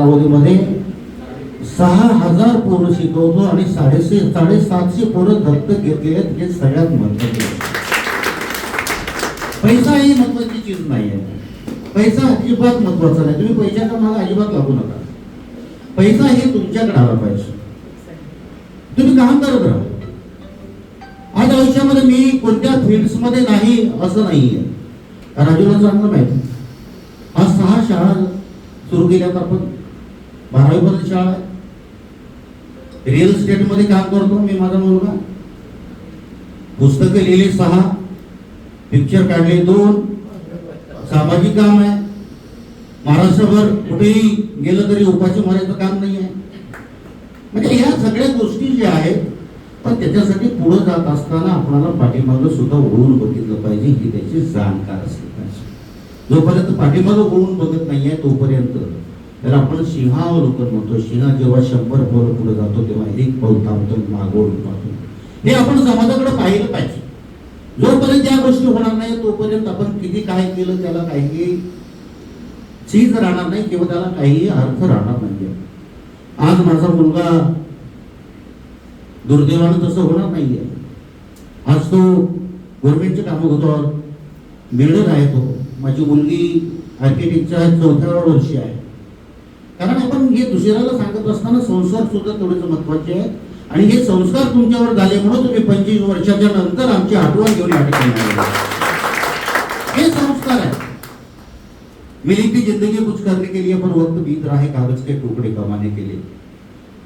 मध्ये 6,000 पोरं शिकवतो आणि 750 पोरं दत्तक घेतलेले आहेत. हे सगळ्यात महत्वाचे. पैसा ही महत्वाची चीज नाही आहे. पैसा अजिबात महत्वाचा नाही. तुम्ही पैशाचा मला अजिबात लागू नका. पैसा हे तुमच्याकडे आला पाहिजे. तुम्ही काम करत राहा. आज आयुष्यामध्ये मी कोणत्या फील्ड्स मध्ये नाही असं नाहीये. राजूला चांगलं माहिती. आज 6 शाळा सुरू केल्यात आपण. 12वी पर्यंत शाळा आहे. रिअल इस्टेट मध्ये काम करतो मी. माझा मुलगा पुस्तकं लिहिली 6, पिक्चर काढले 2, सामाजिक काम आहे. महाराष्ट्रभर कुठेही गेलं तरी उपाशी मारायचं काम नाही आहे. म्हणजे या सगळ्या गोष्टी ज्या आहेत, पण त्याच्यासाठी पुढे जात असताना आपल्याला पाठीमागं सुद्धा वळून बघितलं पाहिजे. ही त्याची जाणकार असली पाहिजे. जोपर्यंत पाठीमागं वळून बघत नाहीये तोपर्यंत तर आपण सिंहावलोकन म्हणतो. सिंह जेव्हा 100 पावलं पुढे जातो तेव्हा एक पाऊल थांबतो, मागोळून पाहतो. हे आपण समाजाकडे पाहिलं पाहिजे. जोपर्यंत या गोष्टी होणार नाही तोपर्यंत आपण किती काय केलं त्याला काही चीज राहणार नाही किंवा त्याला काही अर्थ राहणार नाही. आज माझा मुलगा दुर्दैवानं तसं होणार नाहीये. आज तो गव्हर्नमेंटचे काम होतो, बिल्डर आहे तो. माझी मुलगी आर्किटेक्टच्या 4थ्या वर्षी आहे. कारण आपण हे दुसऱ्याला सांगत असताना संस्कार सुद्धा तेवढेच महत्वाचे आहेत. आणि हे संस्कार तुमच्यावर झाले म्हणून तुम्ही 25 वर्षाच्या नंतर आमची आठवण घेऊन या ठिकाणी आले. हे संस्कार आहे. मिली थी जिंदगी कुछ करने के लिए पर वक्त बीत रहा है कागज के टुकड़े कमाने के लिए.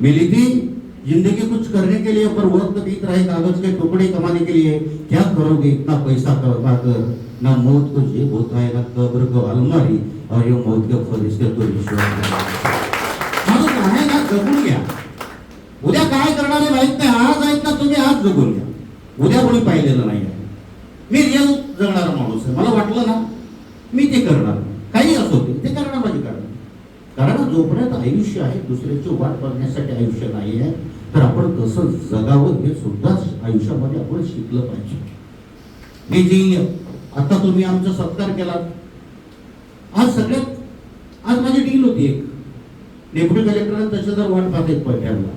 मिली थी जिंदगी कुछ करने के लिए पर वक्त बीत रहा है कागज के टुकड़े कमाने के लिए. क्या करोगे इतना पैसा कमा कर. ना मौत को जेब होता है ना कब्र को अलमारी और ये मौत के फरिश्ते तो विश्वास माणूस आहे ना. जगून घ्या. उद्या काय करणार आहे माहित नाही. आज आहेत ना तुम्ही, आज जगून घ्या. उद्या कोणी पाहिलेलं नाही आहे. मी रिअल जगणारा माणूस आहे. मला वाटलं ना मी ते करणार. काही असो ते करणार माझी कारण. कारण जोपर्यंत आयुष्य आहे दुसऱ्याची वाट बघण्यासाठी आयुष्य नाही आहे तर आपण कसं जगावं हे सुद्धा आयुष्यामध्ये आपण शिकलं पाहिजे. हे जी आता तुम्ही आमचा सत्कार केला. आज सगळ्यात आज माझी डील होती एक डेप्युटी कलेक्टर तहसीलदार वाट पाहत पहिल्यांदा.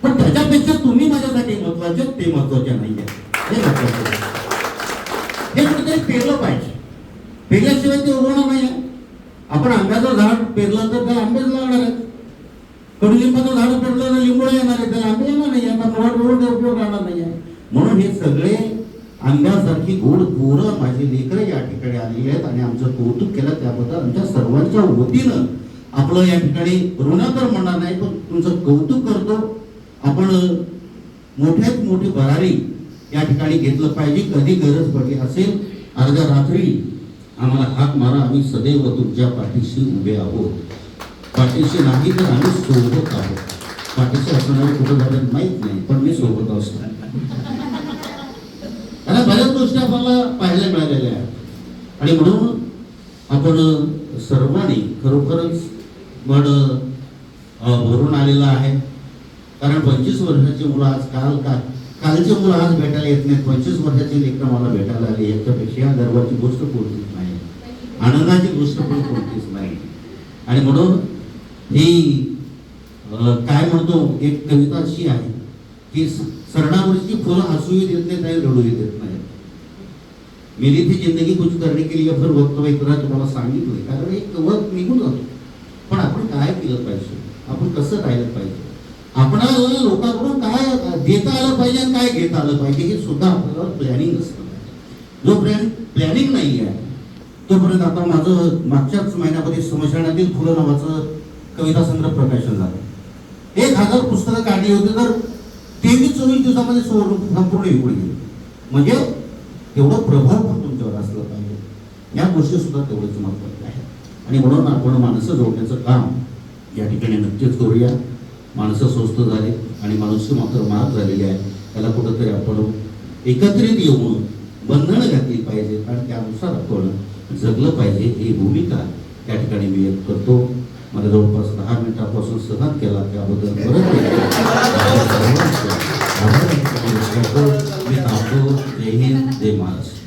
पण त्याच्यापेक्षा तुम्ही माझ्यासाठी महत्वाचे, ते महत्वाचे नाहीये. हे महत्वाचे. हे कुठेतरी पेरलं पाहिजे. पेरल्याशिवाय ते उगवणार नाही. आपण आंब्याचं झाड पेरलं तर त्याला आंबेच लागणार आहेत. कडुलिंबाचं झाड पेरलं तर लिंबोळे येणार आहे, त्याला आंबे येणार नाही. आता मोड उपयोग राहणार नाही आहे. म्हणून हे सगळे आंब्यासारखी गोड पोरं माझी लेकरं या ठिकाणी आलेली आहेत आणि आमचं कौतुक केलं त्याबद्दल आमच्या सर्वांच्या वतीनं आपलं या ठिकाणी ऋण तर म्हणणार नाही पण तुमचं कौतुक करतो. आपण मोठ्यात मोठी भरारी या ठिकाणी घेतलं पाहिजे. कधी गरज पडली असेल अर्ध्या रात्री आम्हाला हाक मारा. आम्ही सदैव तुमच्या पाठीशी उभे आहोत. पाठीशी नाही तर आम्ही सोबत आहोत. पाठीशी असणारे कुठं झालं माहीत नाही पण मी सोबत असतो. आणि बऱ्याच गोष्टी आपल्याला पाहायला मिळालेल्या आहेत आणि म्हणून आपण सर्वांनी खरोखरच मन भरून आलेलं आहे. कारण 25 वर्षाची मुलं आज कालची मुलं आज भेटायला येत नाहीत. 25 वर्षाची लेकरं मला भेटायला आली. याच्यापेक्षा गर्वाची गोष्ट कोणतीच नाही, आनंदाची गोष्ट पण कोणतीच नाही. आणि म्हणून ही काय म्हणतो एक कविता अशी आहे की सरणावरची फुलं हसूही देत नाहीत आणि रडूही देत नाहीत. मिली थी जिंदगी कुछ करने के लिए फिर वक्त वगैरे तुम्हाला सांगितलं. कारण एक वक्त निघून जातो. पण आपण काय केलं पाहिजे, आपण कसं राहिलं पाहिजे, आपणाला लोकांकडून काय देता आलं पाहिजे आणि काय घेता आलं पाहिजे हे सुद्धा आपल्याला प्लॅनिंग असतं. जो प्लॅनिंग नाही आहे तोपर्यंत आता माझं मागच्याच महिन्यामध्ये स्मशानातील फुलं नावाचं कविता संग्रह प्रकाशन झालं. 1000 पुस्तकं काढली होती तर 23-24 दिवसामध्ये संपूर्ण विकून गेली. म्हणजे तेवढं प्रभाव पण तुमच्यावर असलं पाहिजे. या गोष्टी सुद्धा तेवढंच महत्त्वाचं आहे. आणि म्हणून आपण माणसं जोडण्याचं काम या ठिकाणी नक्कीच करूया. माणसं स्वस्त झाले आणि मनुष्य मात्र महाग झालेले आहे. त्याला कुठंतरी आपण एकत्रित येऊन बंधनं घातली पाहिजे आणि त्यानुसार आपण जगलं पाहिजे. ही भूमिका त्या ठिकाणी मी व्यक्त करतो. मला जवळपास 10 मिनिटापासून सहन केला त्याबद्दल परत मी थांबतो. जय हिंद, जय महाराष्ट्र.